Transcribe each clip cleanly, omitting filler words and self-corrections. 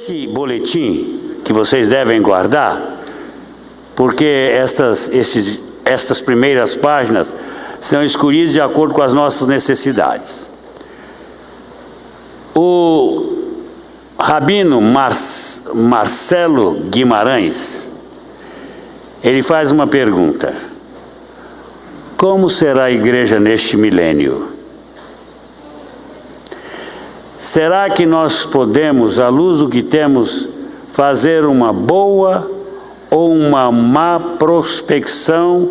esse boletim que vocês devem guardar, porque estas primeiras páginas são escolhidas de acordo com as nossas necessidades. O Rabino Marcelo Guimarães, ele faz uma pergunta: como será a igreja neste milênio? Será que nós podemos, à luz do que temos, fazer uma boa ou uma má prospecção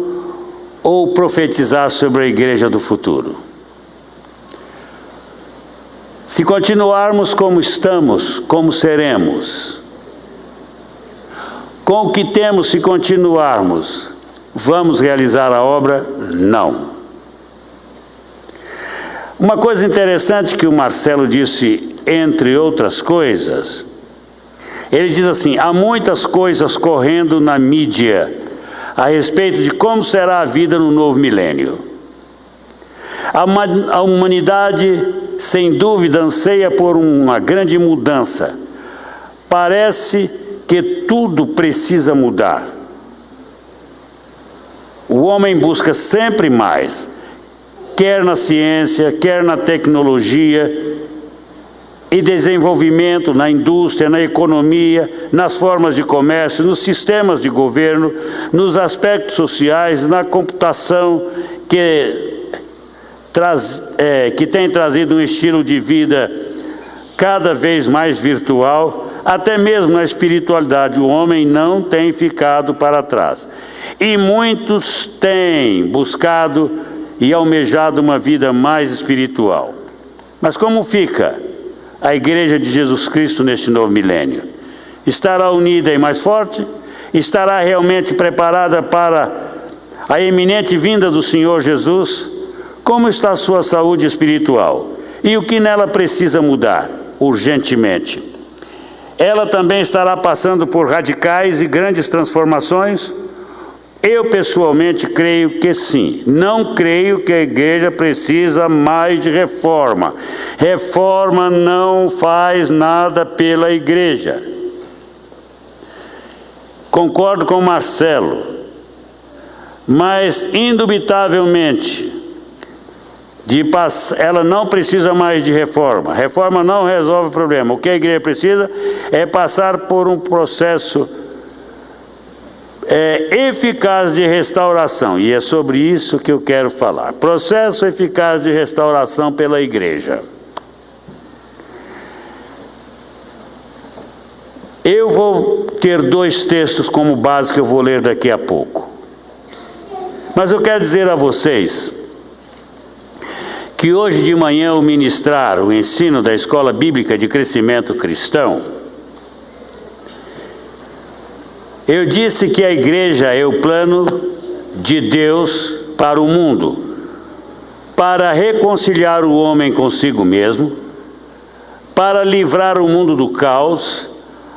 ou profetizar sobre a igreja do futuro? Se continuarmos como estamos, como seremos? Com o que temos, se continuarmos, vamos realizar a obra? Não. Uma coisa interessante que o Marcelo disse, entre outras coisas, ele diz assim: há muitas coisas correndo na mídia a respeito de como será a vida no novo milênio. A humanidade, sem dúvida, anseia por uma grande mudança. Parece que tudo precisa mudar. O homem busca sempre mais, quer na ciência, quer na tecnologia e desenvolvimento, na indústria, na economia, nas formas de comércio, nos sistemas de governo, nos aspectos sociais, na computação, que tem trazido um estilo de vida cada vez mais virtual, até mesmo na espiritualidade. O homem não tem ficado para trás. E muitos têm buscado e almejado uma vida mais espiritual. Mas como fica a Igreja de Jesus Cristo neste novo milênio? Estará unida e mais forte? Estará realmente preparada para a iminente vinda do Senhor Jesus? Como está a sua saúde espiritual? E o que nela precisa mudar urgentemente? Ela também estará passando por radicais e grandes transformações? Eu pessoalmente creio que sim. Não creio que a igreja precisa mais de reforma. Reforma não faz nada pela igreja. Concordo com Marcelo, mas indubitavelmente ela não precisa mais de reforma. Reforma não resolve o problema. O que a igreja precisa é passar por um processo eficaz de restauração, e é sobre isso que eu quero falar. Processo eficaz de restauração pela igreja. Eu vou ter 2 textos como base que eu vou ler daqui a pouco. Mas eu quero dizer a vocês que hoje de manhã ao ministrar o ensino da Escola Bíblica de Crescimento Cristão, eu disse que a igreja é o plano de Deus para o mundo, para reconciliar o homem consigo mesmo, para livrar o mundo do caos,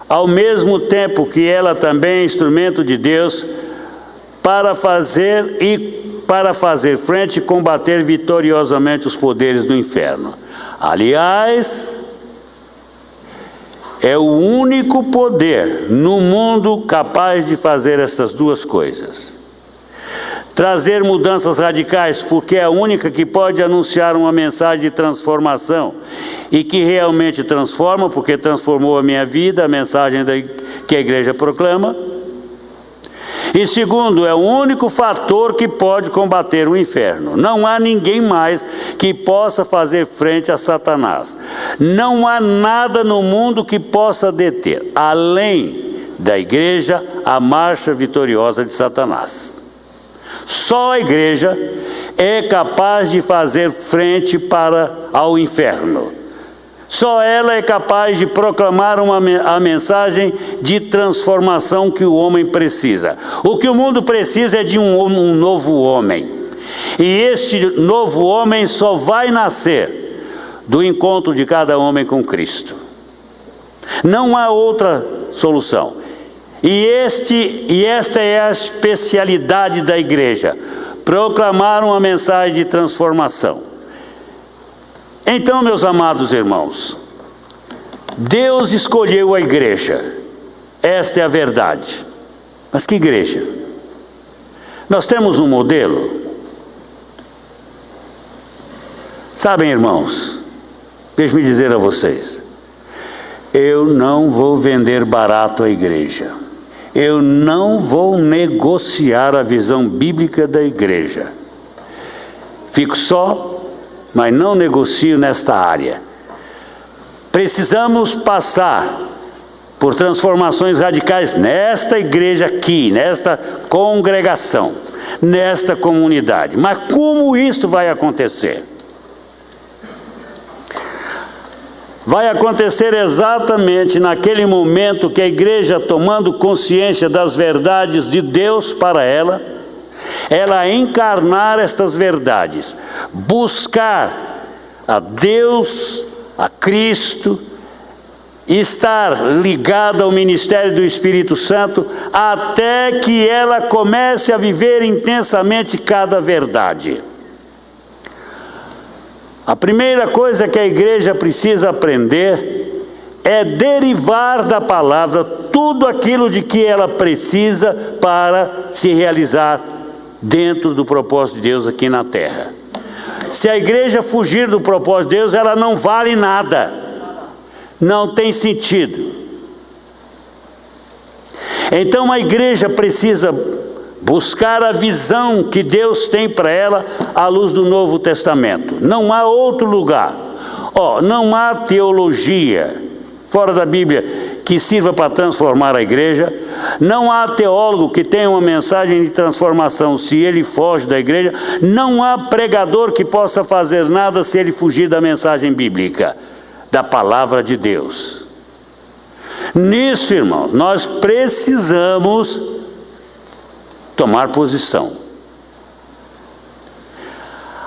ao mesmo tempo que ela também é instrumento de Deus para fazer frente e combater vitoriosamente os poderes do inferno. Aliás, é o único poder no mundo capaz de fazer essas duas coisas. Trazer mudanças radicais, porque é a única que pode anunciar uma mensagem de transformação e que realmente transforma, porque transformou a minha vida, a mensagem que a igreja proclama. E segundo, é o único fator que pode combater o inferno. Não há ninguém mais que possa fazer frente a Satanás. Não há nada no mundo que possa deter, além da igreja, a marcha vitoriosa de Satanás. Só a igreja é capaz de fazer frente ao inferno. Só ela é capaz de proclamar a mensagem de transformação que o homem precisa. O que o mundo precisa é de um novo homem. E este novo homem só vai nascer do encontro de cada homem com Cristo. Não há outra solução. E esta é a especialidade da igreja: proclamar uma mensagem de transformação. Então, meus amados irmãos, Deus escolheu a igreja. Esta é a verdade. Mas que igreja? Nós temos um modelo. Sabem, irmãos, deixe-me dizer a vocês, eu não vou vender barato a igreja. Eu não vou negociar a visão bíblica da igreja. Fico só, mas não negocio nesta área. Precisamos passar por transformações radicais nesta igreja aqui, nesta congregação, nesta comunidade. Mas como isso vai acontecer? Vai acontecer exatamente naquele momento que a igreja, tomando consciência das verdades de Deus para ela encarnar estas verdades, buscar a Deus, a Cristo, estar ligada ao ministério do Espírito Santo, até que ela comece a viver intensamente cada verdade. A primeira coisa que a igreja precisa aprender é derivar da palavra tudo aquilo de que ela precisa para se realizar dentro do propósito de Deus aqui na terra. Se a igreja fugir do propósito de Deus, ela não vale nada, não tem sentido. Então a igreja precisa buscar a visão que Deus tem para ela à luz do Novo Testamento. Não há outro lugar. Não há teologia fora da Bíblia que sirva para transformar a igreja. Não há teólogo que tenha uma mensagem de transformação se ele foge da igreja. Não há pregador que possa fazer nada se ele fugir da mensagem bíblica, da palavra de Deus. Nisso, irmão, nós precisamos tomar posição.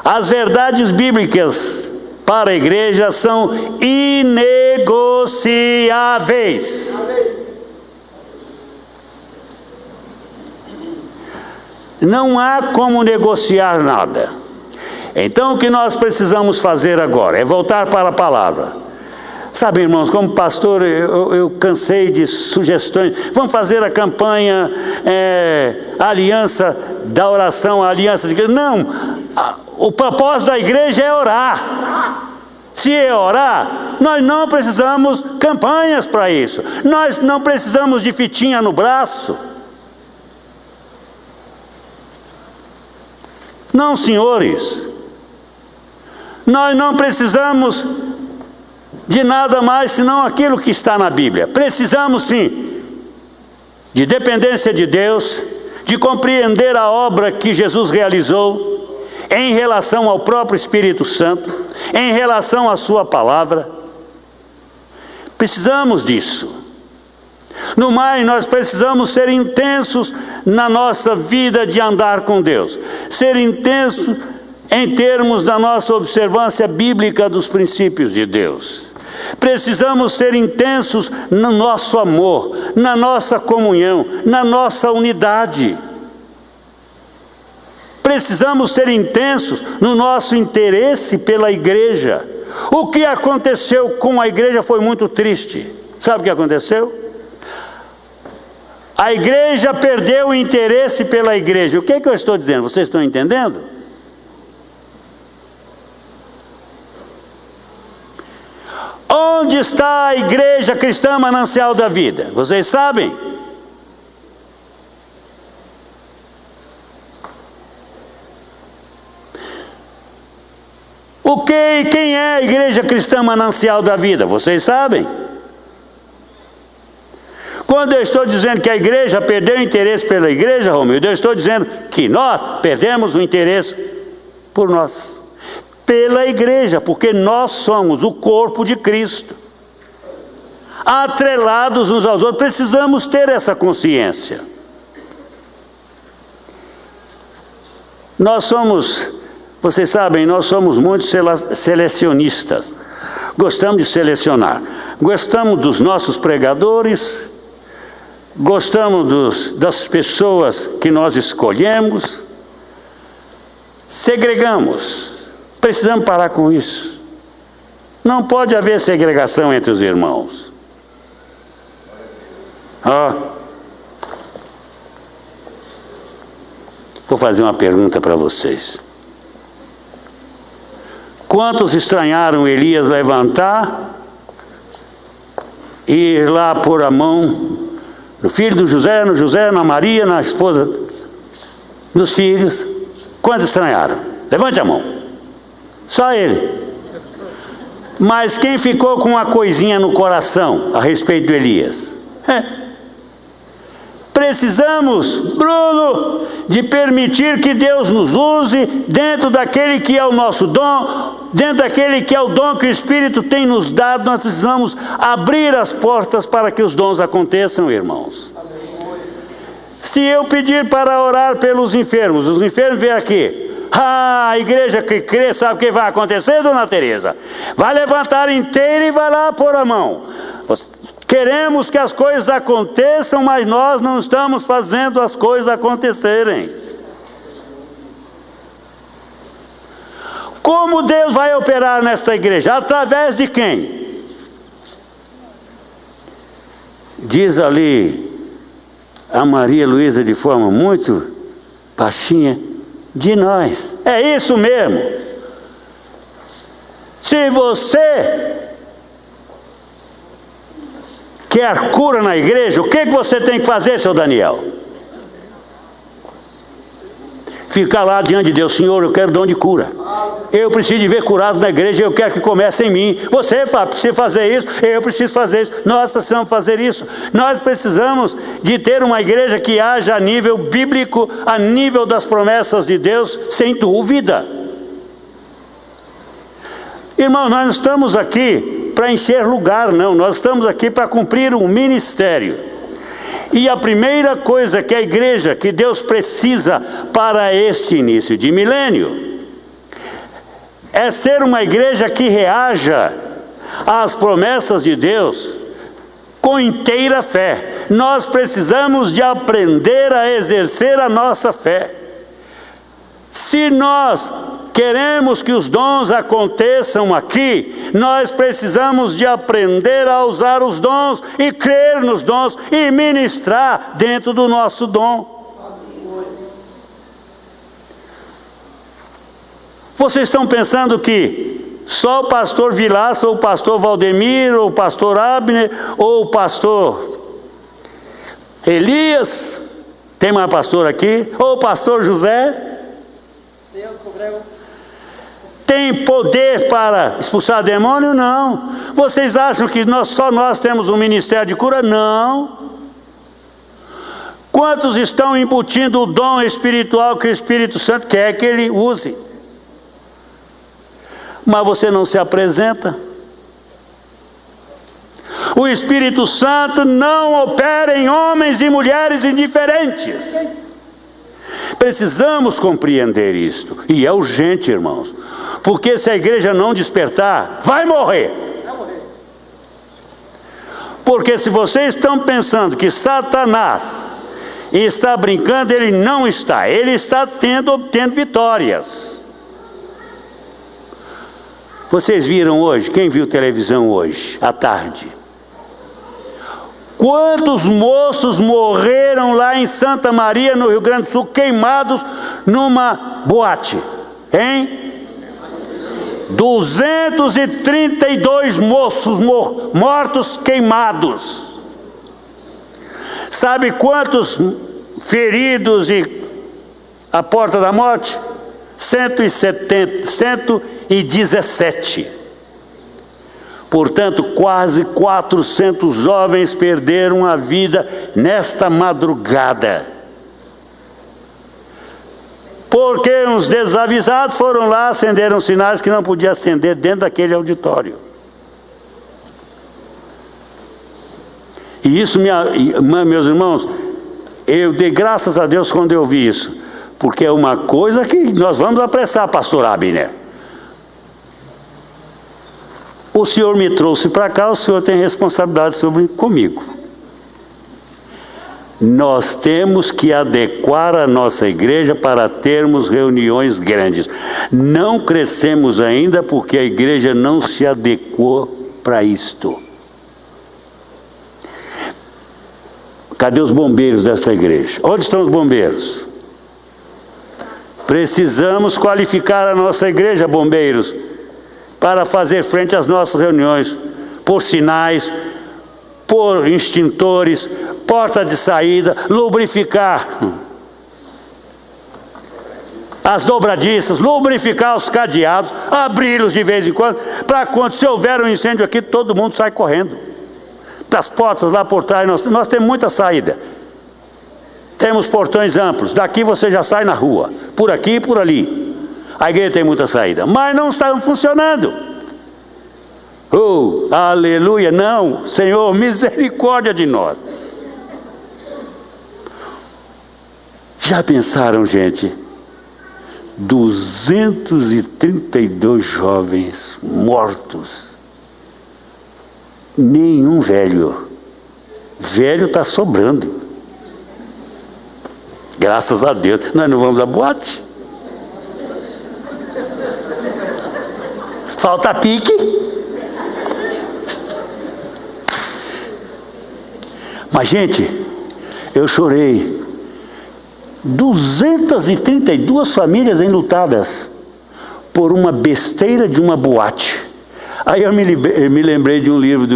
As verdades bíblicas para a igreja são inegociáveis. Não há como negociar nada. Então o que nós precisamos fazer agora é voltar para a palavra. Sabe, irmãos, como pastor, eu cansei de sugestões. Vamos fazer a campanha, a aliança da oração, a aliança de... Não, o propósito da igreja é orar. Se é orar, nós não precisamos campanhas para isso. Nós não precisamos de fitinha no braço. Não, senhores. Nós não precisamos de nada mais senão aquilo que está na Bíblia. Precisamos sim de dependência de Deus, de compreender a obra que Jesus realizou em relação ao próprio Espírito Santo, em relação à sua palavra. Precisamos disso. No mais, nós precisamos ser intensos na nossa vida de andar com Deus, ser intensos em termos da nossa observância bíblica dos princípios de Deus. Precisamos ser intensos no nosso amor, na nossa comunhão, na nossa unidade. Precisamos ser intensos no nosso interesse pela igreja. O que aconteceu com a igreja foi muito triste. Sabe o que aconteceu? A igreja perdeu o interesse pela igreja. O que é que eu estou dizendo? Vocês estão entendendo? Onde está a igreja cristã manancial da vida? Vocês sabem? Quem é a igreja cristã manancial da vida? Vocês sabem? Quando eu estou dizendo que a igreja perdeu o interesse pela igreja, Romildo, eu estou dizendo que nós perdemos o interesse por nós. Pela igreja, porque nós somos o corpo de Cristo, atrelados uns aos outros. Precisamos ter essa consciência. Nós somos, vocês sabem, nós somos muito selecionistas. Gostamos de selecionar. Gostamos dos nossos pregadores, gostamos das pessoas que nós escolhemos, segregamos. Precisamos parar com isso. Não pode haver segregação entre os irmãos. Vou fazer uma pergunta para vocês. Quantos estranharam Elias levantar e ir lá pôr a mão no filho do José, no José, na Maria, na esposa dos filhos? Quantos estranharam? Levante a mão. Só ele. Mas quem ficou com uma coisinha no coração a respeito de Elias? Precisamos, Bruno, de permitir que Deus nos use dentro daquele que é o nosso dom, dentro daquele que é o dom que o Espírito tem nos dado. Nós precisamos abrir as portas para que os dons aconteçam, irmãos. Se eu pedir para orar pelos enfermos, os enfermos vêm aqui. A igreja que crê sabe o que vai acontecer, dona Teresa? Vai levantar inteira e vai lá pôr a mão. Queremos que as coisas aconteçam, mas nós não estamos fazendo as coisas acontecerem. Como Deus vai operar nesta igreja? Através de quem? Diz ali a Maria Luísa de forma muito baixinha, de nós. É isso mesmo. Se você quer cura na igreja, o que você tem que fazer, seu Daniel? Ficar lá diante de Deus. Senhor, eu quero dom de cura. Eu preciso de ver curados na igreja, eu quero que comece em mim. Você precisa fazer isso, eu preciso fazer isso. Nós precisamos fazer isso. Nós precisamos de ter uma igreja que haja a nível bíblico, a nível das promessas de Deus, sem dúvida. Irmão, nós não estamos aqui para encher lugar, não. Nós estamos aqui para cumprir um ministério. E a primeira coisa que a igreja, que Deus precisa para este início de milênio, é ser uma igreja que reaja às promessas de Deus com inteira fé. Nós precisamos de aprender a exercer a nossa fé. Se nós queremos que os dons aconteçam aqui, nós precisamos de aprender a usar os dons e crer nos dons e ministrar dentro do nosso dom. Vocês estão pensando que só o pastor Vilaça, ou o pastor Valdemir, ou o pastor Abner, ou o pastor Elias, tem mais pastor aqui, ou o pastor José, tem poder para expulsar demônio? Não. Vocês acham que só nós temos um ministério de cura? Não. Quantos estão embutindo o dom espiritual que o Espírito Santo quer que ele use? Mas você não se apresenta. O Espírito Santo não opera em homens e mulheres indiferentes. Precisamos compreender isto. E é urgente, irmãos. Porque se a igreja não despertar, vai morrer. Porque se vocês estão pensando que Satanás está brincando, ele não está. Ele está obtendo vitórias. Vocês viram hoje? Quem viu televisão hoje, à tarde? Quantos moços morreram lá em Santa Maria, no Rio Grande do Sul, queimados numa boate? Hein? 232 moços mortos queimados. Sabe quantos feridos e à porta da morte? 117. Portanto, quase 400 jovens perderam a vida nesta madrugada. Porque uns desavisados foram lá, acenderam sinais que não podia acender dentro daquele auditório. E isso, meus irmãos, eu dei graças a Deus quando eu vi isso. Porque é uma coisa que nós vamos apressar, pastor Abner. O senhor me trouxe para cá, o senhor tem responsabilidade comigo. Nós temos que adequar a nossa igreja para termos reuniões grandes. Não crescemos ainda porque a igreja não se adequou para isto. Cadê os bombeiros desta igreja? Onde estão os bombeiros? Precisamos qualificar a nossa igreja, bombeiros, para fazer frente às nossas reuniões, por sinais, por extintores, porta de saída, lubrificar as dobradiças, lubrificar os cadeados, abri-los de vez em quando, para quando se houver um incêndio aqui, todo mundo sai correndo. Das portas lá por trás, nós temos muita saída. Temos portões amplos, daqui você já sai na rua, por aqui e por ali. A igreja tem muita saída, mas não estão funcionando. Oh, aleluia, não, Senhor, misericórdia de nós. Já pensaram, gente? 232 jovens mortos. Nenhum velho. Velho está sobrando. Graças a Deus. Nós não vamos à boate. Falta pique. Mas, gente, eu chorei. 232 famílias enlutadas por uma besteira de uma boate. Aí eu me lembrei de um livro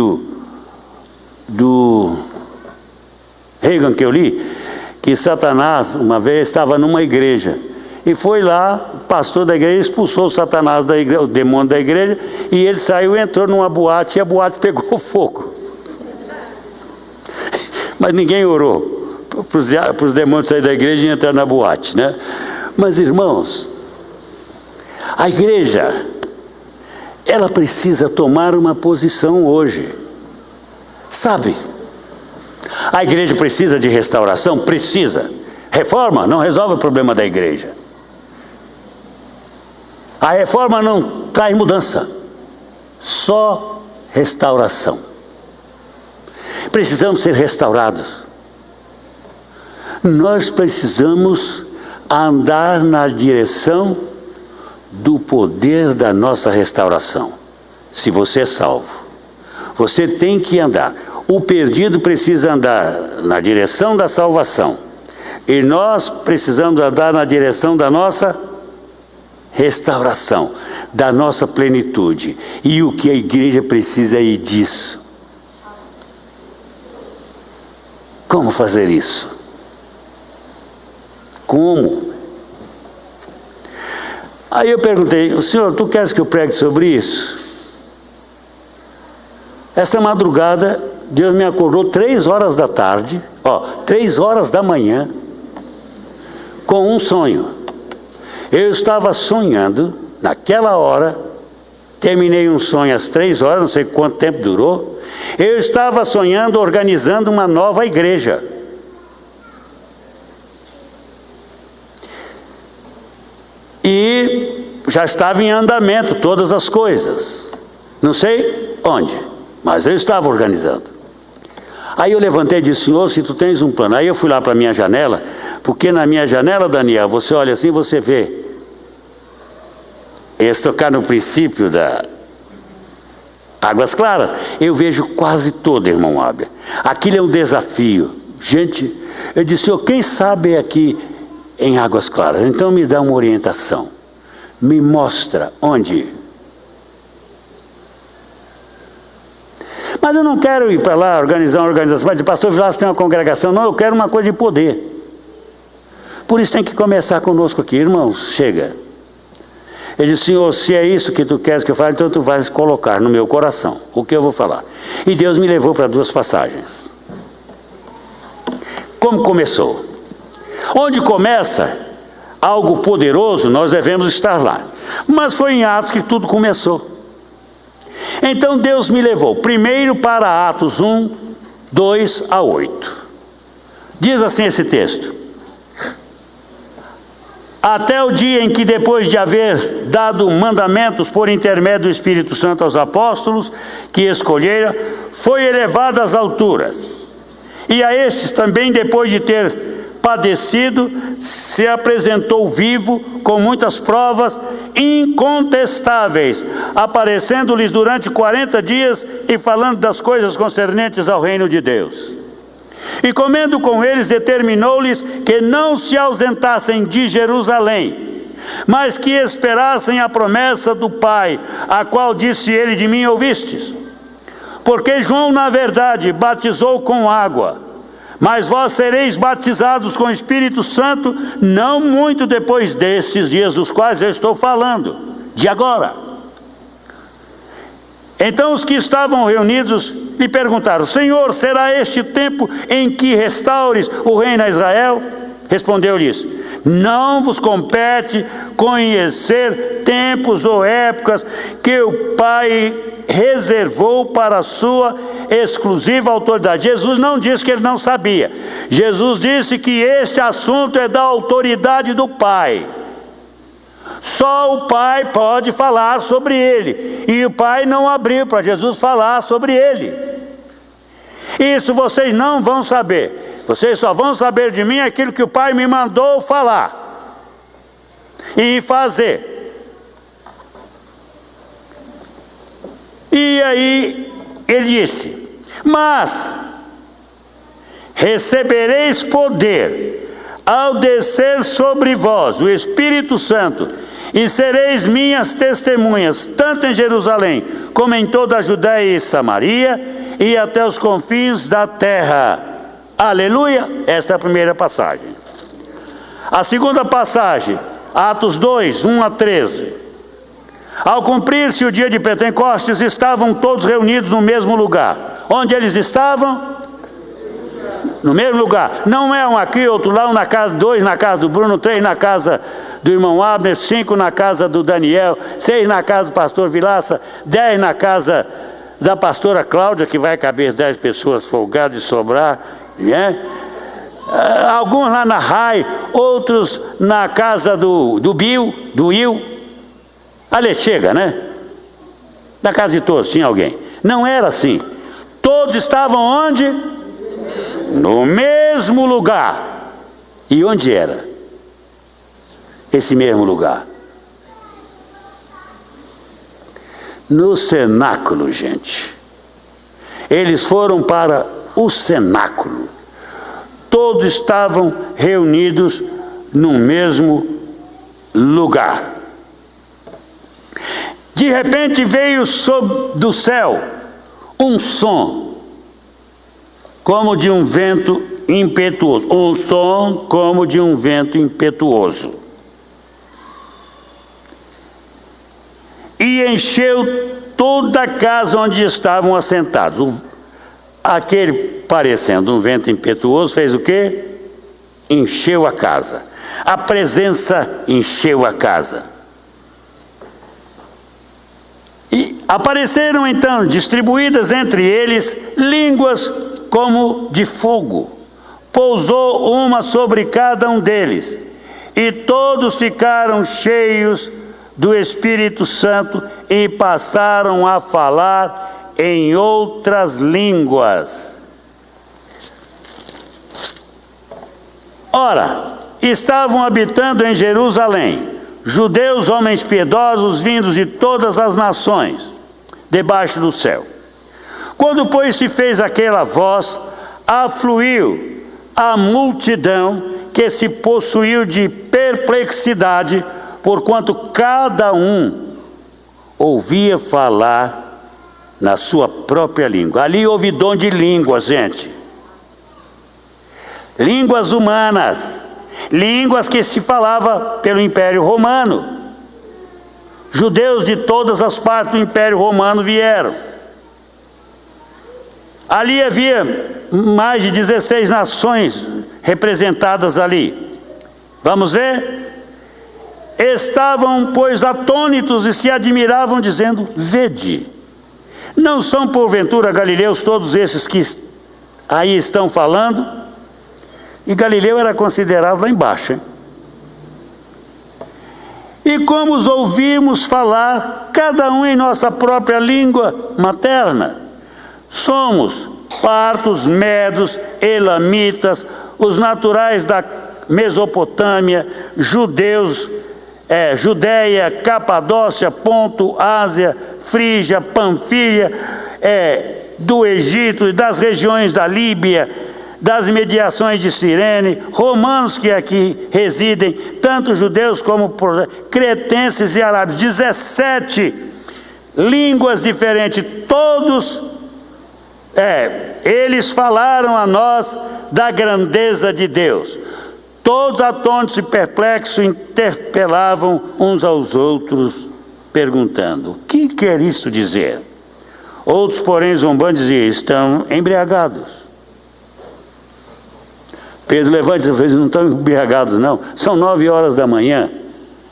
do Reagan que eu li, que Satanás uma vez estava numa igreja e foi lá, o pastor da igreja expulsou o Satanás da igreja, o demônio da igreja, e ele saiu e entrou numa boate e a boate pegou fogo. Mas ninguém orou para os demônios saírem da igreja e entrar na boate, né? Mas, irmãos, a igreja, ela precisa tomar uma posição hoje. Sabe? A igreja precisa de restauração? Precisa. Reforma não resolve o problema da igreja. A reforma não traz mudança. Só restauração. Precisamos ser restaurados. Nós precisamos andar na direção do poder da nossa restauração. Se você é salvo, você tem que andar. O perdido precisa andar na direção da salvação. E nós precisamos andar na direção da nossa restauração, da nossa plenitude. E o que a igreja precisa é disso. Como fazer isso? Como? Aí eu perguntei, Senhor, tu queres que eu pregue sobre isso? Essa madrugada, Deus me acordou 3 horas da tarde, 3 horas da manhã, com um sonho. Eu estava sonhando, naquela hora, terminei um sonho às 3 horas, não sei quanto tempo durou. Eu estava sonhando, organizando uma nova igreja. E já estava em andamento todas as coisas. Não sei onde, mas eu estava organizando. Aí eu levantei e disse, Senhor, se tu tens um plano. Aí eu fui lá para a minha janela, porque na minha janela, Daniel, você olha assim, você vê. Esse tocar no princípio da Águas Claras, eu vejo quase todo, irmão Abel. Aquilo é um desafio. Gente, eu disse, Senhor, quem sabe aqui em Águas Claras? Então me dá uma orientação. Me mostra onde. Mas eu não quero ir para lá organizar uma organização. Mas, pastor Vilas tem uma congregação. Não, eu quero uma coisa de poder. Por isso tem que começar conosco aqui. Irmãos, chega. Ele disse, Senhor, se é isso que tu queres que eu fale, então tu vais colocar no meu coração o que eu vou falar. E Deus me levou para 2 passagens. Como começou? Onde começa algo poderoso, nós devemos estar lá. Mas foi em Atos que tudo começou. Então Deus me levou primeiro para Atos 1, 2 a 8. Diz assim esse texto. Até o dia em que, depois de haver dado mandamentos por intermédio do Espírito Santo aos apóstolos que escolheram, foi elevado às alturas. E a estes também, depois de ter padecido, se apresentou vivo, com muitas provas incontestáveis, aparecendo-lhes durante 40 dias e falando das coisas concernentes ao reino de Deus. E comendo com eles, determinou-lhes que não se ausentassem de Jerusalém, mas que esperassem a promessa do Pai, a qual disse ele: de mim ouvistes. Porque João, na verdade, batizou com água, mas vós sereis batizados com o Espírito Santo não muito depois destes dias dos quais eu estou falando, de agora. Então os que estavam reunidos lhe perguntaram: Senhor, será este o tempo em que restaures o reino a Israel? Respondeu-lhes: não vos compete conhecer tempos ou épocas que o Pai reservou para a sua exclusiva autoridade. Jesus não disse que ele não sabia. Jesus disse que este assunto é da autoridade do Pai. Só o Pai pode falar sobre ele. E o Pai não abriu para Jesus falar sobre ele. Isso vocês não vão saber. Vocês só vão saber de mim aquilo que o Pai me mandou falar e fazer. E aí ele disse: mas recebereis poder ao descer sobre vós o Espírito Santo, e sereis minhas testemunhas, tanto em Jerusalém, como em toda a Judéia e Samaria, e até os confins da terra. Aleluia! Esta é a primeira passagem. A segunda passagem, Atos 2, 1 a 13. Ao cumprir-se o dia de Pentecostes, estavam todos reunidos no mesmo lugar. Onde eles estavam? No mesmo lugar. Não é um aqui, outro lá, um na casa, 2 na casa do Bruno, 3 na casa do irmão Abner, 5 na casa do Daniel, 6 na casa do pastor Vilaça, 10 na casa da pastora Cláudia, que vai caber 10 pessoas folgadas e sobrar, né? Alguns lá na RAI, outros na casa do Bill, do Will. Ali chega, né? Na casa de todos tinha alguém. Não era assim. Todos estavam onde? No mesmo lugar. E onde era esse mesmo lugar? No cenáculo, gente. Eles foram para o cenáculo. Todos estavam reunidos no mesmo lugar. De repente veio do céu um som, como de um vento impetuoso. Um som como de um vento impetuoso. E encheu toda a casa onde estavam assentados. Aquele, parecendo um vento impetuoso, fez o quê? Encheu a casa. A presença encheu a casa. E apareceram então, distribuídas entre eles, línguas como de fogo. Pousou uma sobre cada um deles, e todos ficaram cheios do Espírito Santo e passaram a falar em outras línguas. Ora, estavam habitando em Jerusalém judeus, homens piedosos, vindos de todas as nações, debaixo do céu. Quando, pois, se fez aquela voz, afluiu a multidão, que se possuiu de perplexidade, porquanto cada um ouvia falar na sua própria língua. Ali houve dom de línguas, gente. Línguas humanas. Línguas que se falava pelo Império Romano. Judeus de todas as partes do Império Romano vieram. Ali havia mais de 16 nações representadas ali. Vamos ver? Estavam, pois, atônitos e se admiravam, dizendo: vede, não são porventura galileus todos esses que aí estão falando? E Galileu era considerado lá embaixo, hein? E como os ouvimos falar, cada um em nossa própria língua materna, somos partos, medos, elamitas, os naturais da Mesopotâmia, judeus, Judéia, Capadócia, Ponto, Ásia, Frígia, Panfilha, do Egito e das regiões da Líbia, das imediações de Cirene, romanos que aqui residem, tanto judeus como cretenses e arábios, 17 línguas diferentes, todos, eles falaram a nós da grandeza de Deus. Todos atônitos e perplexos interpelavam uns aos outros, perguntando: o que quer isso dizer? Outros, porém, zombando, diziam: estão embriagados. Pedro levanta e diz: não estão embriagados não, são 9 horas da manhã.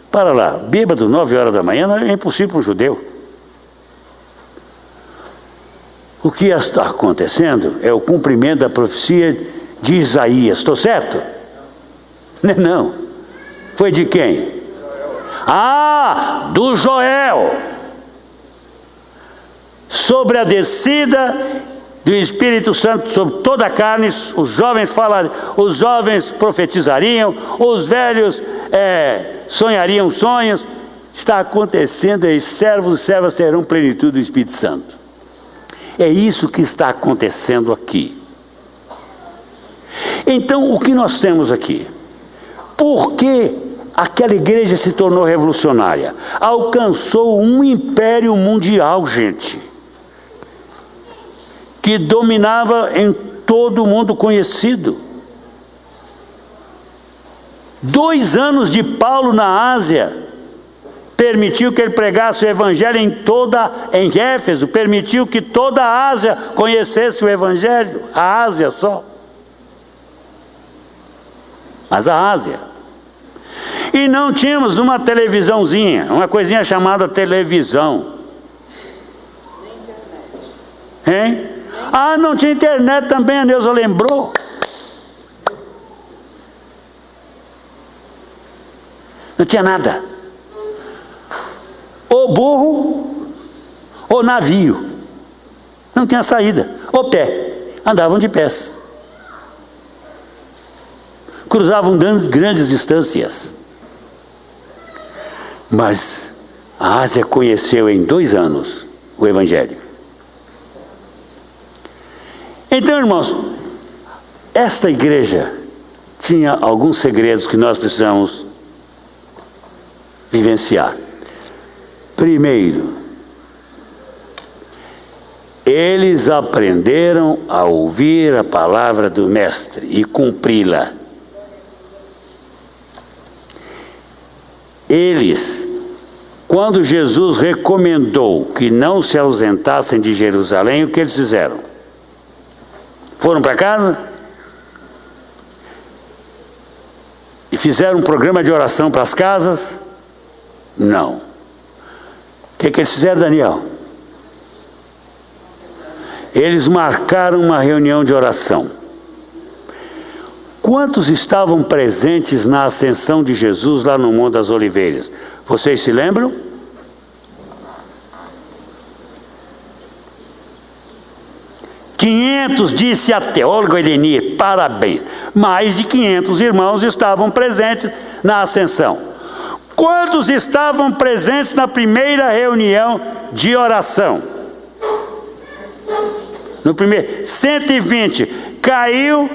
Para lá, bêbado 9 horas da manhã é impossível para um judeu. O que está acontecendo é o cumprimento da profecia de Isaías, estou certo? Não. Foi de quem? Do Joel. Sobre a descida do Espírito Santo sobre toda a carne, os jovens falariam, os jovens profetizariam, os velhos sonhariam sonhos. Está acontecendo aí, servos e servas terão plenitude do Espírito Santo. É isso que está acontecendo aqui. Então, o que nós temos aqui? Por que aquela igreja se tornou revolucionária? Alcançou um império mundial, gente, que dominava em todo o mundo conhecido. 2 anos de Paulo na Ásia permitiu que ele pregasse o evangelho em Éfeso, permitiu que toda a Ásia conhecesse o evangelho, a Ásia só. Mas a Ásia. E não tínhamos uma televisãozinha, uma coisinha chamada televisão. Hein? Não tinha internet também, a Neuza lembrou. Não tinha nada. Ou burro, ou navio. Não tinha saída. Ou pé. Andavam de pés. Cruzavam grandes distâncias. Mas a Ásia conheceu em 2 anos o Evangelho. Então, irmãos, esta igreja tinha alguns segredos que nós precisamos vivenciar. Primeiro, eles aprenderam a ouvir a palavra do Mestre e cumpri-la. Eles, quando Jesus recomendou que não se ausentassem de Jerusalém, o que eles fizeram? Foram para casa e fizeram um programa de oração para as casas? Não. O que eles fizeram, Daniel? Eles marcaram uma reunião de oração. Quantos estavam presentes na ascensão de Jesus lá no Monte das Oliveiras? Vocês se lembram? Disse a teóloga Elenir, parabéns. Mais de 500 irmãos estavam presentes na ascensão. Quantos estavam presentes na primeira reunião de oração? No primeiro, 120. Caiu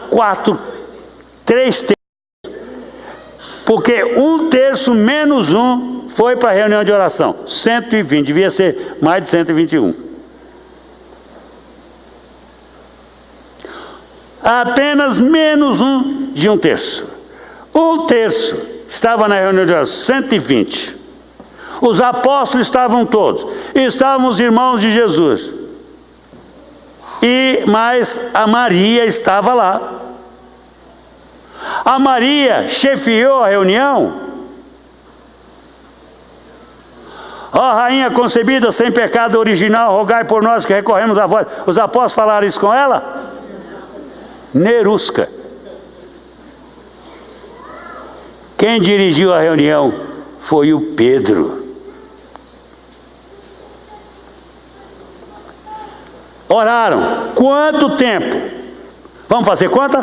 quanto? 3 terços. Porque 1 terço menos 1 foi para a reunião de oração. 120, devia ser mais de 121. Apenas menos de 1 terço. 1 terço estava na reunião de oração, 120. Os apóstolos estavam todos. Estavam os irmãos de Jesus. Mas a Maria estava lá. A Maria chefiou a reunião. Ó rainha concebida sem pecado original, rogai por nós que recorremos a vós. Os apóstolos falaram isso com ela? Nerusca. Quem dirigiu a reunião foi o Pedro. Oraram. Quanto tempo? Vamos fazer conta?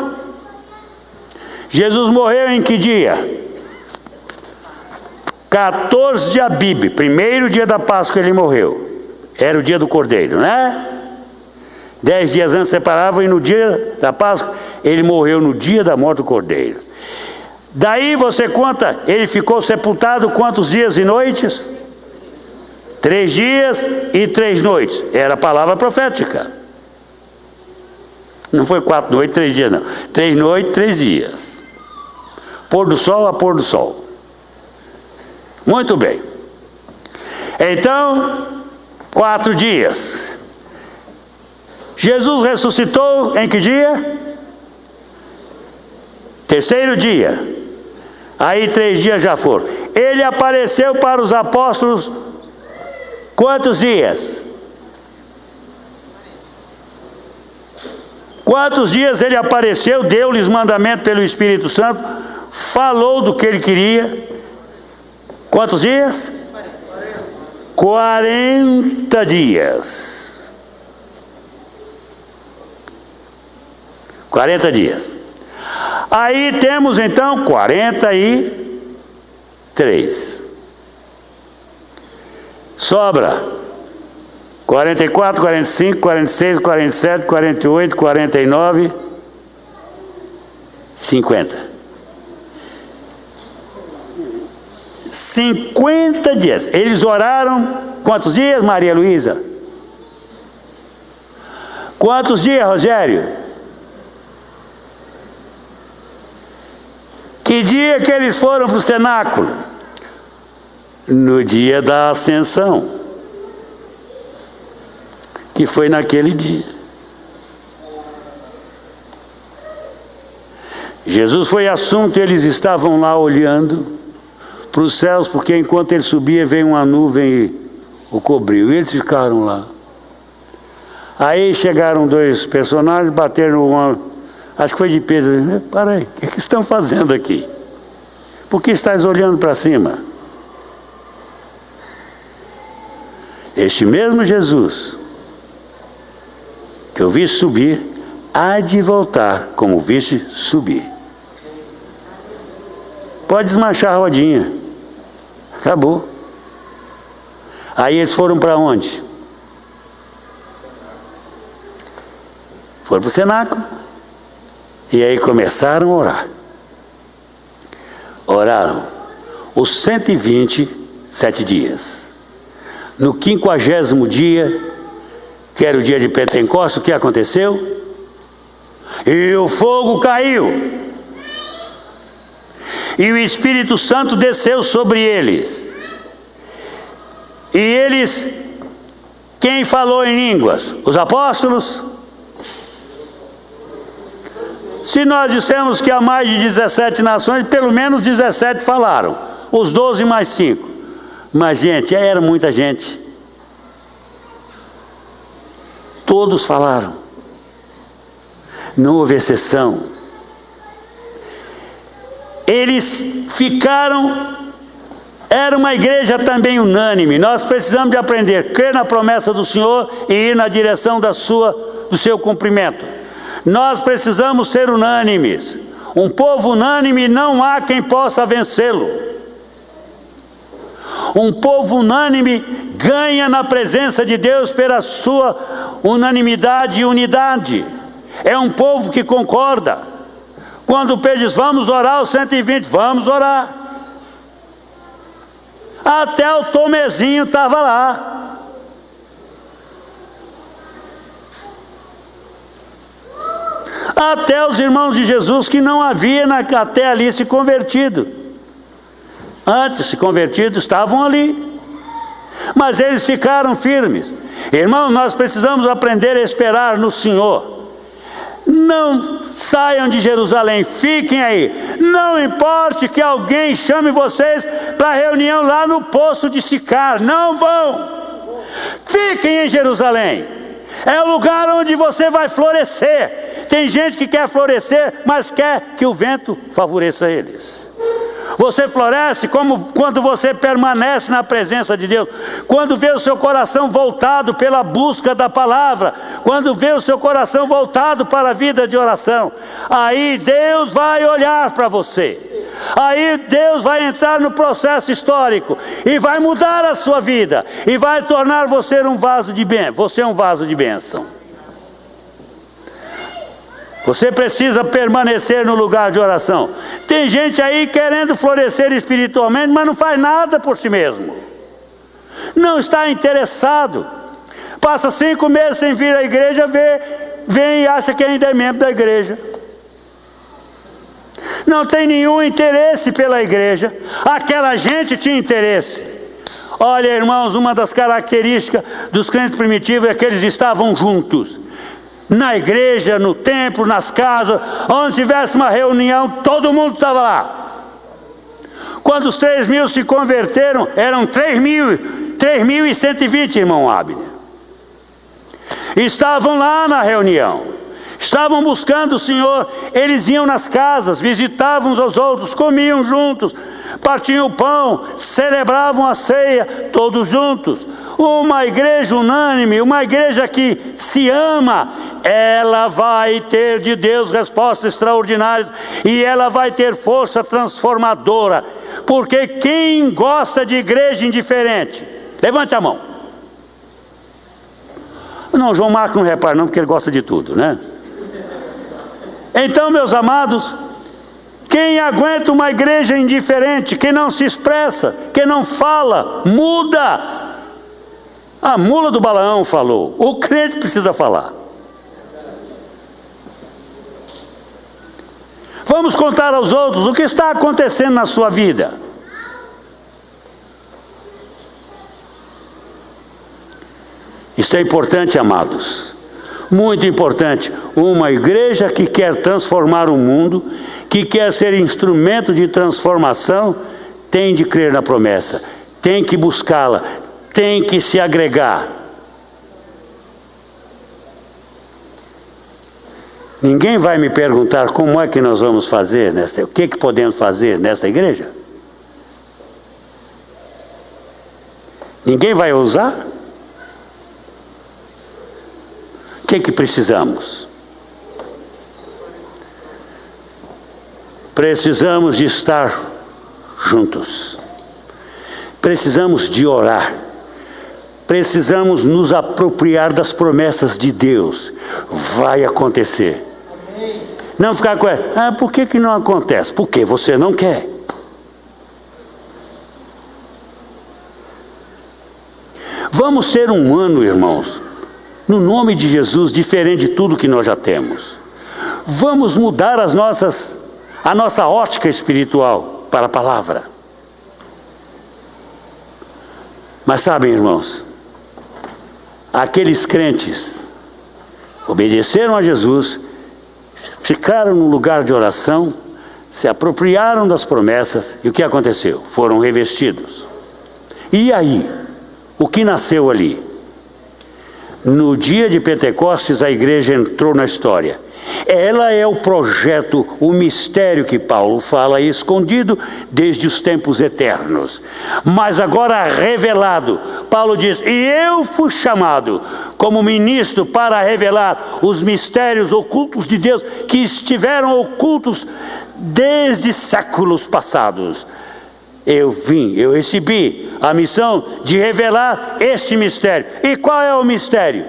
Jesus morreu em que dia? 14 de Abib, primeiro dia da Páscoa ele morreu. Era o dia do Cordeiro, né? 10 dias antes separavam e no dia da Páscoa ele morreu no dia da morte do Cordeiro. Daí você conta, ele ficou sepultado quantos dias e noites? 3 dias e 3 noites. Era a palavra profética. Não foi 4 noites, 3 dias não. 3 noites, 3 dias. Pôr do sol a pôr do sol. Muito bem. Então, 4 dias. Jesus ressuscitou em que dia? 3º dia. Aí 3 dias já foram. Ele apareceu para os apóstolos quantos dias? Quantos dias ele apareceu, deu-lhes mandamento pelo Espírito Santo, falou do que ele queria. Quantos dias? 40 dias. 40 dias. Aí temos então 43. Sobra 44, 45, 46, 47, 48, 49, 50. 50 dias. Eles oraram quantos dias, Maria Luísa? Quantos dias, Rogério? Que dia que eles foram para o cenáculo? No dia da ascensão, que foi naquele dia. Jesus foi assunto, eles estavam lá olhando para os céus, porque enquanto ele subia, veio uma nuvem e o cobriu. E eles ficaram lá. Aí chegaram 2 personagens, bateram uma, acho que foi de Pedro. Para aí, o que estão fazendo aqui? Por que estás olhando para cima? Este mesmo Jesus que eu vi subir, há de voltar como viste subir. Pode desmanchar a rodinha. Acabou. Aí eles foram para onde? Foram para o cenáculo. E aí começaram a orar. Oraram os 127 dias. No 50º dia, que era o dia de Pentecostes, o que aconteceu? E o fogo caiu. E o Espírito Santo desceu sobre eles. E eles, quem falou em línguas? Os apóstolos? Se nós dissemos que há mais de 17 nações, pelo menos 17 falaram. Os 12 mais 5. Mas, gente, era muita gente. Todos falaram. Não houve exceção. Eles ficaram, era uma igreja também unânime. Nós precisamos de aprender, crer na promessa do Senhor e ir na direção do seu cumprimento. Nós precisamos ser unânimes. Um povo unânime, não há quem possa vencê-lo. Um povo unânime ganha na presença de Deus pela sua unanimidade e unidade. É um povo que concorda. Quando Pedro diz, vamos orar os 120, vamos orar. Até o Tomezinho estava lá. Até os irmãos de Jesus que não havia até ali se convertido. Antes se convertidos estavam ali. Mas eles ficaram firmes. Irmãos, nós precisamos aprender a esperar no Senhor. Não saiam de Jerusalém, fiquem aí. Não importe que alguém chame vocês para a reunião lá no poço de Sicar. Não vão. Fiquem em Jerusalém. É o lugar onde você vai florescer. Tem gente que quer florescer, mas quer que o vento favoreça eles. Você floresce quando você permanece na presença de Deus, quando vê o seu coração voltado pela busca da palavra, quando vê o seu coração voltado para a vida de oração. Aí Deus vai olhar para você, aí Deus vai entrar no processo histórico e vai mudar a sua vida e vai tornar você um vaso de bênção. Você precisa permanecer no lugar de oração. Tem gente aí querendo florescer espiritualmente, mas não faz nada por si mesmo. Não está interessado. Passa 5 meses sem vir à igreja, vem e acha que ainda é membro da igreja. Não tem nenhum interesse pela igreja. Aquela gente tinha interesse. Olha, irmãos, uma das características dos crentes primitivos é que eles estavam juntos. Na igreja, no templo, nas casas, onde tivesse uma reunião, todo mundo estava lá. Quando os 3.000 se converteram, eram 3.120, irmão Abner. Estavam lá na reunião, estavam buscando o Senhor. Eles iam nas casas, visitavam uns aos outros, comiam juntos, partiam o pão, celebravam a ceia, todos juntos. Uma igreja unânime, uma igreja que se ama, ela vai ter de Deus respostas extraordinárias e ela vai ter força transformadora. Porque quem gosta de igreja indiferente? Levante a mão. Não, João Marcos não repara não, porque ele gosta de tudo, né? Então, meus amados, quem aguenta uma igreja indiferente, que não se expressa, que não fala, muda. A mula do Balaão falou, o crente precisa falar. Vamos contar aos outros o que está acontecendo na sua vida. Isso é importante, amados. Muito importante. Uma igreja que quer transformar o mundo, que quer ser instrumento de transformação, tem de crer na promessa, tem que buscá-la, tem que se agregar. Ninguém vai me perguntar como é que nós vamos fazer, o que podemos fazer nessa igreja? Ninguém vai ousar? O que precisamos? Precisamos de estar juntos. Precisamos de orar. Precisamos nos apropriar das promessas de Deus. Vai acontecer. Não ficar com ela. Por que não acontece? Porque você não quer. Vamos ter um ano, irmãos, no nome de Jesus, diferente de tudo que nós já temos. Vamos mudar a nossa ótica espiritual para a palavra. Mas sabem, irmãos, aqueles crentes obedeceram a Jesus, ficaram no lugar de oração, se apropriaram das promessas, e o que aconteceu? Foram revestidos. E aí, o que nasceu ali? No dia de Pentecostes, a igreja entrou na história. Ela é o projeto, o mistério que Paulo fala, escondido desde os tempos eternos. Mas agora revelado. Paulo diz, e eu fui chamado como ministro para revelar os mistérios ocultos de Deus, que estiveram ocultos desde séculos passados. Eu recebi a missão de revelar este mistério. E qual é o mistério?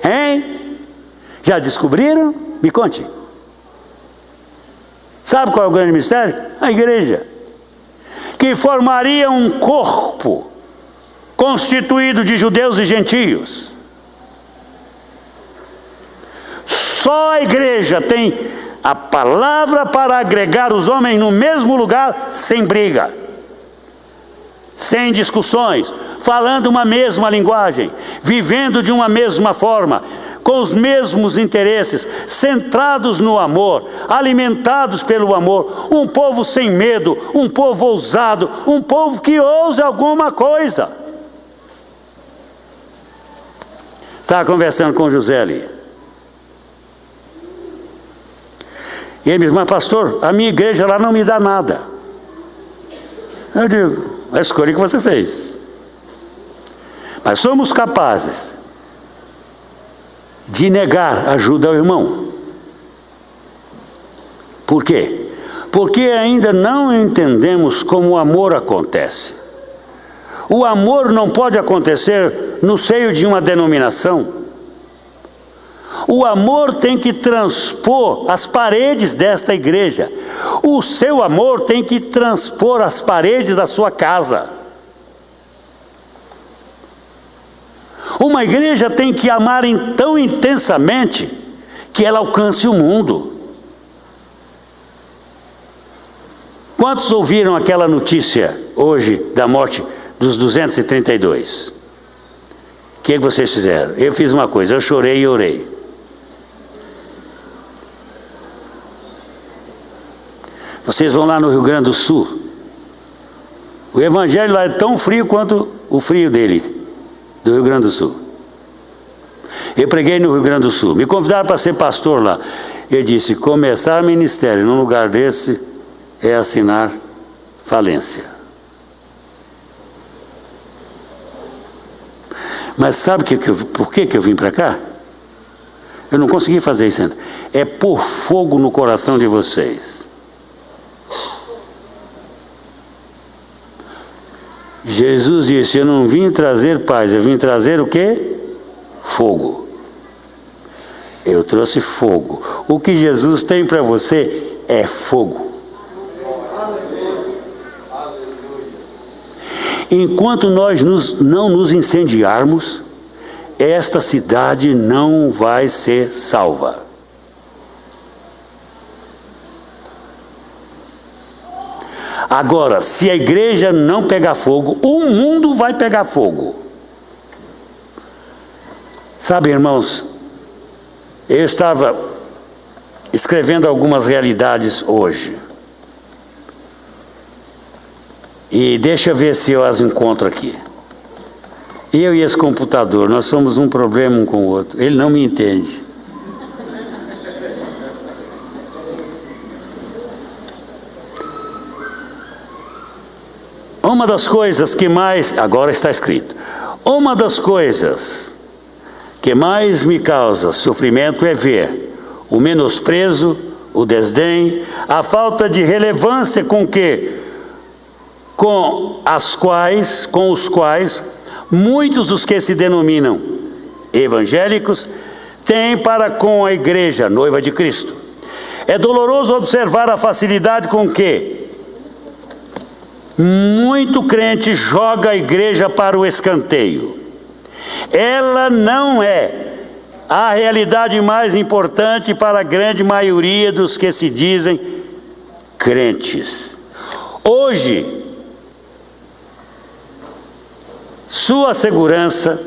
Hein? Já descobriram? Me conte. Sabe qual é o grande mistério? A igreja. Que formaria um corpo constituído de judeus e gentios. Só a igreja tem a palavra para agregar os homens no mesmo lugar, sem briga, sem discussões, falando uma mesma linguagem, vivendo de uma mesma forma, com os mesmos interesses, centrados no amor, alimentados pelo amor, um povo sem medo, um povo ousado, um povo que ouse alguma coisa. Estava conversando com o José ali. E ele me diz, mas pastor, a minha igreja lá não me dá nada. Eu digo, a escolha que você fez. Mas somos capazes de negar ajuda ao irmão. Por quê? Porque ainda não entendemos como o amor acontece. O amor não pode acontecer no seio de uma denominação. O amor tem que transpor as paredes desta igreja. O seu amor tem que transpor as paredes da sua casa. Uma igreja tem que amar tão intensamente que ela alcance o mundo. Quantos ouviram aquela notícia hoje da morte dos 232? O que vocês fizeram? Eu fiz uma coisa, eu chorei e orei. Vocês vão lá no Rio Grande do Sul. O evangelho lá é tão frio quanto o frio dele, do Rio Grande do Sul. Eu preguei no Rio Grande do Sul. Me convidaram para ser pastor lá. Eu disse, começar ministério num lugar desse é assinar falência. Mas sabe por que eu vim para cá? Eu não consegui fazer isso ainda. É pôr fogo no coração de vocês. Jesus disse, eu não vim trazer paz, eu vim trazer o quê? Fogo. Eu trouxe fogo. O que Jesus tem para você é fogo. Enquanto nós não nos incendiarmos, esta cidade não vai ser salva. Agora, se a igreja não pegar fogo, o mundo vai pegar fogo. Sabe, irmãos, eu estava escrevendo algumas realidades hoje. E deixa eu ver se eu as encontro aqui. Eu e esse computador, nós somos um problema um com o outro. Ele não me entende. Uma das coisas que mais, agora está escrito, uma das coisas que mais me causa sofrimento é ver o menosprezo, o desdém, a falta de relevância com os quais muitos dos que se denominam evangélicos têm para com a igreja, noiva de Cristo. É doloroso observar a facilidade com que muito crente joga a igreja para o escanteio. Ela não é a realidade mais importante para a grande maioria dos que se dizem crentes. Hoje, sua segurança...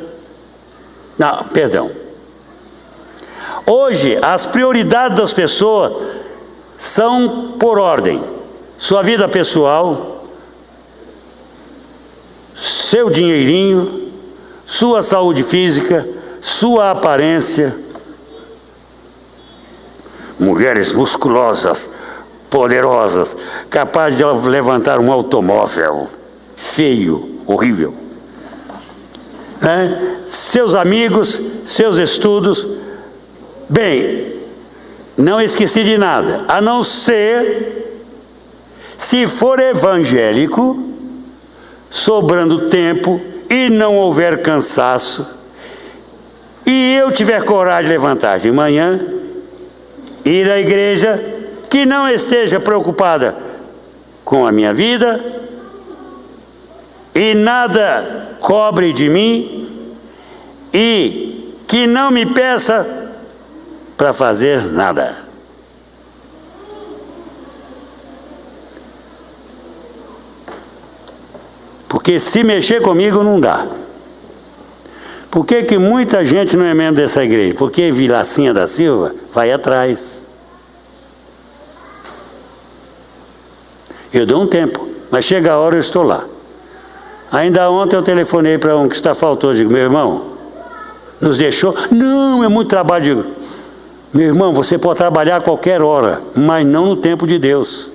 Hoje, as prioridades das pessoas são por ordem. Sua vida pessoal, seu dinheirinho, sua saúde física, sua aparência. Mulheres musculosas, poderosas, capazes de levantar um automóvel feio, horrível. Seus amigos, seus estudos. Bem, não esqueci de nada, a não ser se for evangélico, sobrando tempo e não houver cansaço, e eu tiver coragem de levantar de manhã, ir à igreja, que não esteja preocupada com a minha vida, e nada cobre de mim, e que não me peça para fazer nada. Porque se mexer comigo não dá. Por que muita gente não é membro dessa igreja? Porque Vilacinha da Silva vai atrás. Eu dou um tempo, mas chega a hora eu estou lá. Ainda ontem eu telefonei para um que está faltou, digo, meu irmão, nos deixou? Não, é muito trabalho. Digo, Meu irmão, você pode trabalhar a qualquer hora, mas não no tempo de Deus.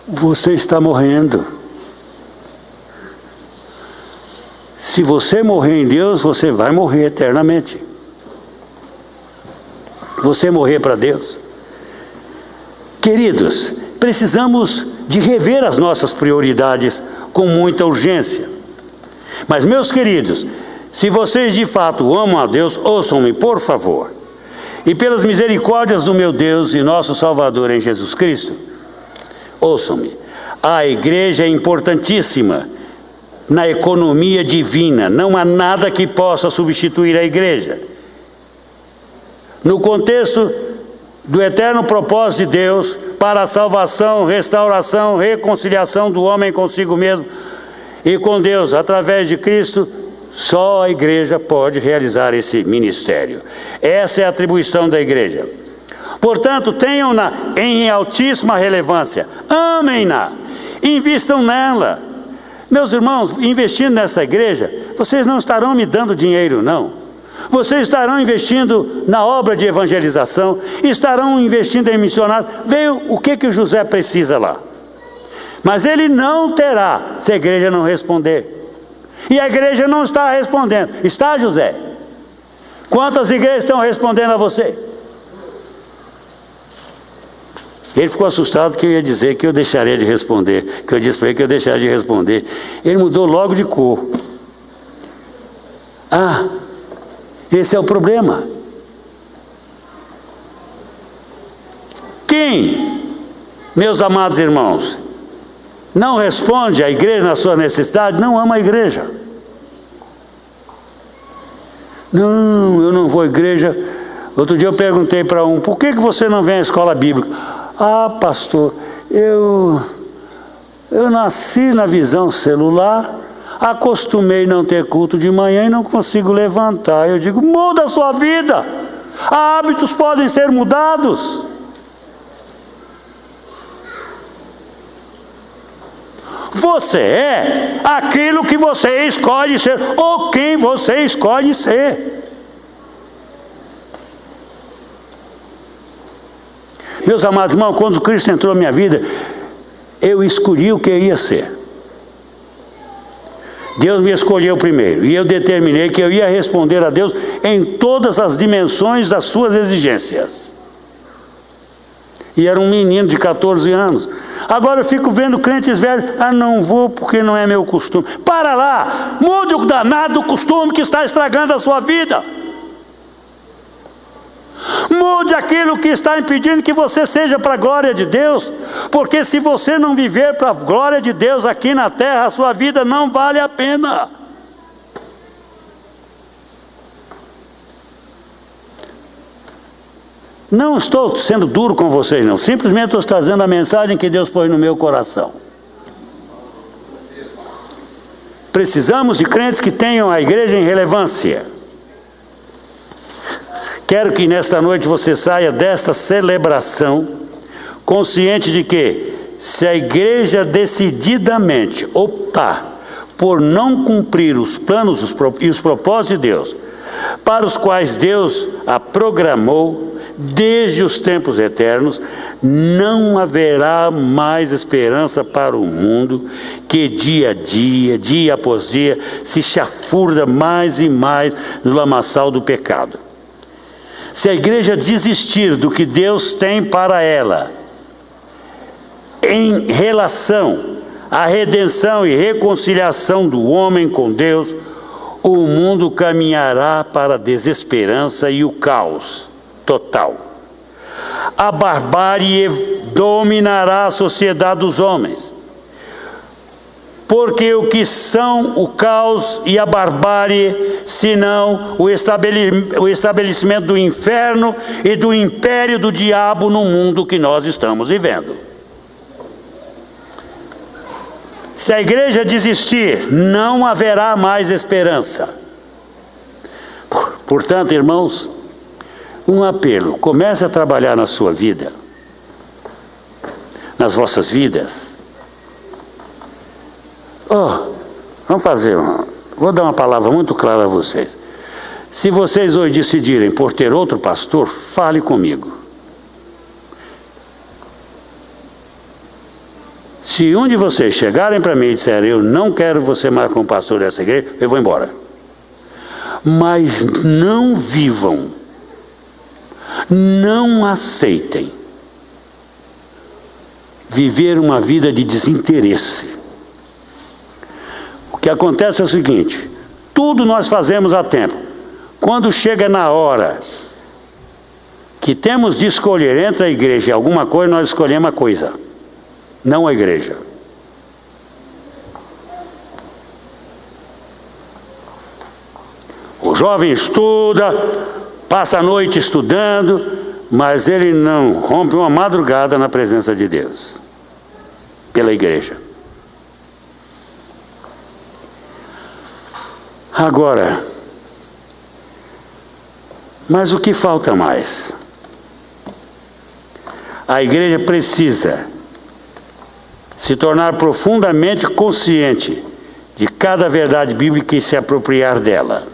Você está morrendo. Se você morrer em Deus, você vai morrer eternamente. Você morrer para Deus. Queridos, precisamos de rever as nossas prioridades com muita urgência. Mas, meus queridos, se vocês de fato amam a Deus, ouçam-me, por favor. E pelas misericórdias do meu Deus e nosso Salvador em Jesus Cristo, ouçam-me. A igreja é importantíssima na economia divina. Não há nada que possa substituir a igreja. No contexto do eterno propósito de Deus para a salvação, restauração, reconciliação do homem consigo mesmo e com Deus, através de Cristo, só a igreja pode realizar esse ministério. Essa é a atribuição da igreja. Portanto, tenham-na em altíssima relevância, amem-na, invistam nela. Meus irmãos, investindo nessa igreja, vocês não estarão me dando dinheiro, não. Vocês estarão investindo na obra de evangelização, estarão investindo em missionários. Veio o que o José precisa lá. Mas ele não terá, se a igreja não responder. E a igreja não está respondendo. Está, José? Quantas igrejas estão respondendo a você? Ele ficou assustado que eu ia dizer que eu deixaria de responder. Que eu disse para ele que eu deixaria de responder. Ele mudou logo de cor. Esse é o problema. Quem, meus amados irmãos, não responde à igreja na sua necessidade, não ama a igreja. Não, eu não vou à igreja. Outro dia eu perguntei para um, por que você não vem à escola bíblica? Pastor, eu nasci na visão celular, acostumei não ter culto de manhã e não consigo levantar. Eu digo, muda a sua vida. Hábitos podem ser mudados. Você é aquilo que você escolhe ser, ou quem você escolhe ser. Meus amados irmãos, quando Cristo entrou na minha vida, eu escolhi o que eu ia ser. Deus me escolheu primeiro, e eu determinei que eu ia responder a Deus em todas as dimensões das suas exigências. E era um menino de 14 anos. Agora eu fico vendo crentes velhos, não vou porque não é meu costume. Para lá, mude o danado costume que está estragando a sua vida. Mude aquilo que está impedindo que você seja para a glória de Deus, porque se você não viver para a glória de Deus aqui na terra, a sua vida não vale a pena. Não estou sendo duro com vocês, não. Simplesmente estou trazendo a mensagem que Deus pôs no meu coração. Precisamos de crentes que tenham a igreja em relevância. Quero que nesta noite você saia desta celebração consciente de que, se a igreja decididamente optar por não cumprir os planos e os propósitos de Deus, para os quais Deus a programou desde os tempos eternos, não haverá mais esperança para o mundo que dia a dia, dia após dia, se chafurda mais e mais no lamaçal do pecado. Se a igreja desistir do que Deus tem para ela, em relação à redenção e reconciliação do homem com Deus, o mundo caminhará para a desesperança e o caos total. A barbárie dominará a sociedade dos homens. Porque o que são o caos e a barbárie, senão o estabelecimento do inferno e do império do diabo no mundo que nós estamos vivendo. Se a igreja desistir, não haverá mais esperança. Portanto, irmãos, um apelo: comece a trabalhar na sua vida, nas vossas vidas. Vamos fazer vou dar uma palavra muito clara a vocês. Se vocês hoje decidirem por ter outro pastor, fale comigo. Se um de vocês chegarem para mim e disserem, eu não quero você mais como pastor dessa igreja, eu vou embora. Mas não vivam, não aceitem viver uma vida de desinteresse. O que acontece é o seguinte, tudo nós fazemos a tempo. Quando chega na hora que temos de escolher entre a igreja e alguma coisa, nós escolhemos a coisa, não a igreja. O jovem estuda, passa a noite estudando, mas ele não rompe uma madrugada na presença de Deus, pela igreja. Agora, mas o que falta mais? A igreja precisa se tornar profundamente consciente de cada verdade bíblica e se apropriar dela.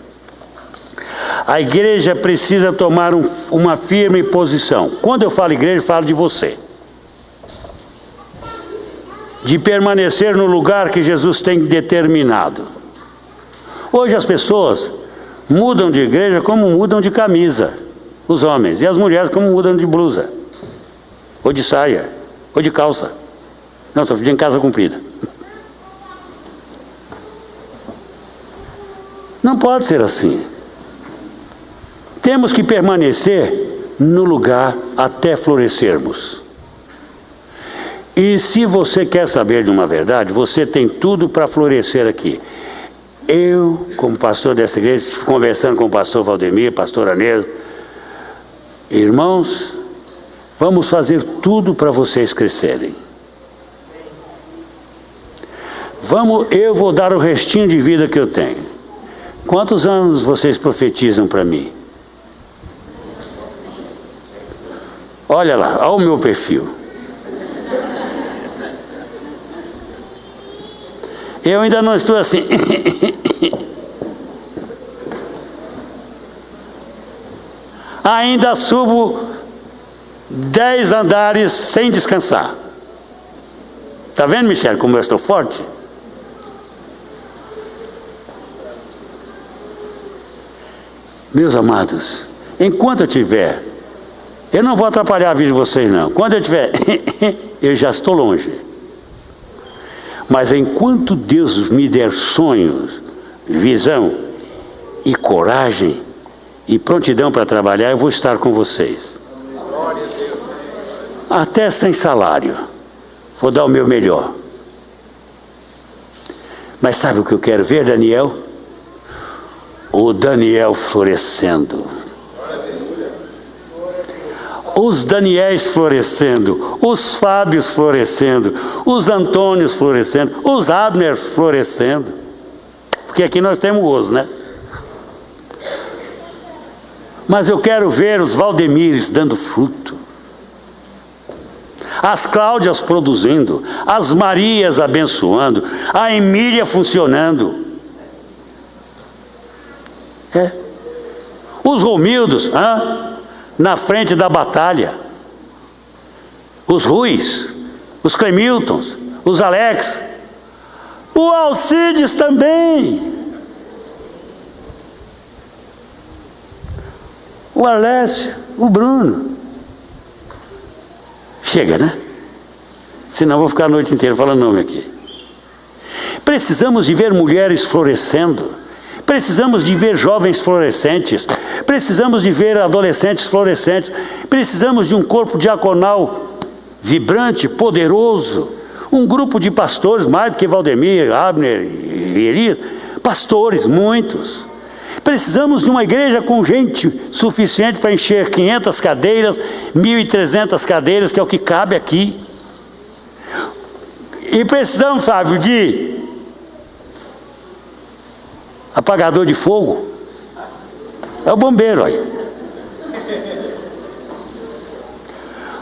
A igreja precisa tomar uma firme posição. Quando eu falo igreja, eu falo de você. De permanecer no lugar que Jesus tem determinado. Hoje as pessoas mudam de igreja como mudam de camisa, os homens, e as mulheres como mudam de blusa, ou de saia, ou de calça. Não, estou pedindo calça comprida. Não pode ser assim. Temos que permanecer no lugar até florescermos. E se você quer saber de uma verdade, você tem tudo para florescer aqui. Eu, como pastor dessa igreja, conversando com o pastor Valdemir, pastor Anedo, irmãos, vamos fazer tudo para vocês crescerem. Eu vou dar o restinho de vida que eu tenho. Quantos anos vocês profetizam para mim? Olha lá, olha o meu perfil. Eu ainda não estou assim. Ainda subo 10 andares sem descansar. Está vendo, Michele, como eu estou forte? Meus amados, enquanto eu tiver, eu não vou atrapalhar a vida de vocês não. Quando eu tiver, eu já estou longe. Mas enquanto Deus me der sonhos, visão e coragem e prontidão para trabalhar, eu vou estar com vocês. Até sem salário. Vou dar o meu melhor. Mas sabe o que eu quero ver, Daniel? O Daniel florescendo. Os Daniéis florescendo, os Fábios florescendo, os Antônios florescendo, os Abners florescendo. Porque aqui nós temos os, né? Mas eu quero ver os Valdemires dando fruto. As Cláudias produzindo, as Marias abençoando, a Emília funcionando. Os Romildos, na frente da batalha. Os Ruiz, os Clemiltons, os Alex, o Alcides também. O Arlécio, o Bruno. Chega, né? Senão vou ficar a noite inteira falando nome aqui. Precisamos de ver mulheres florescendo. Precisamos de ver jovens florescentes. Precisamos de ver adolescentes florescentes. Precisamos de um corpo diaconal vibrante, poderoso. Um grupo de pastores, mais do que Valdemir, Abner e Elias. Pastores, muitos. Precisamos de uma igreja com gente suficiente para encher 500 cadeiras, 1.300 cadeiras, que é o que cabe aqui. E precisamos, Fábio, de apagador de fogo. É o bombeiro aí.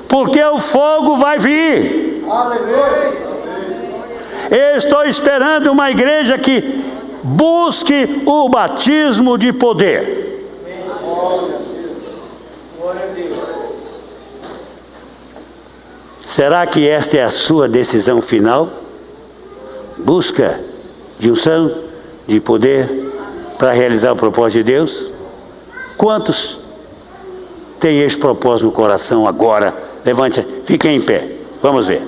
Porque o fogo vai vir. Eu estou esperando uma igreja que busque o batismo de poder. Será que esta é a sua decisão final? Busca de unção, de poder, para realizar o propósito de Deus? Quantos têm esse propósito no coração agora? Levante, fiquem em pé, vamos ver.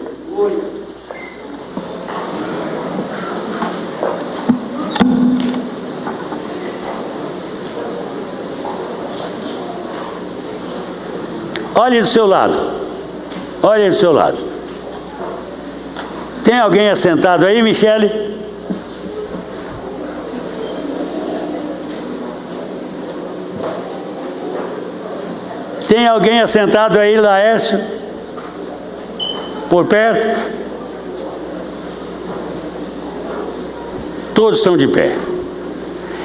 Olhe do seu lado, olhe do seu lado. Tem alguém assentado aí, Michele? Tem alguém assentado aí, Laércio? Por perto? Todos estão de pé.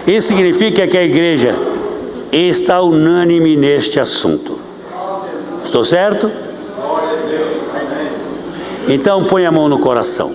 Isso significa que a igreja está unânime neste assunto. Estou certo? Então põe a mão no coração.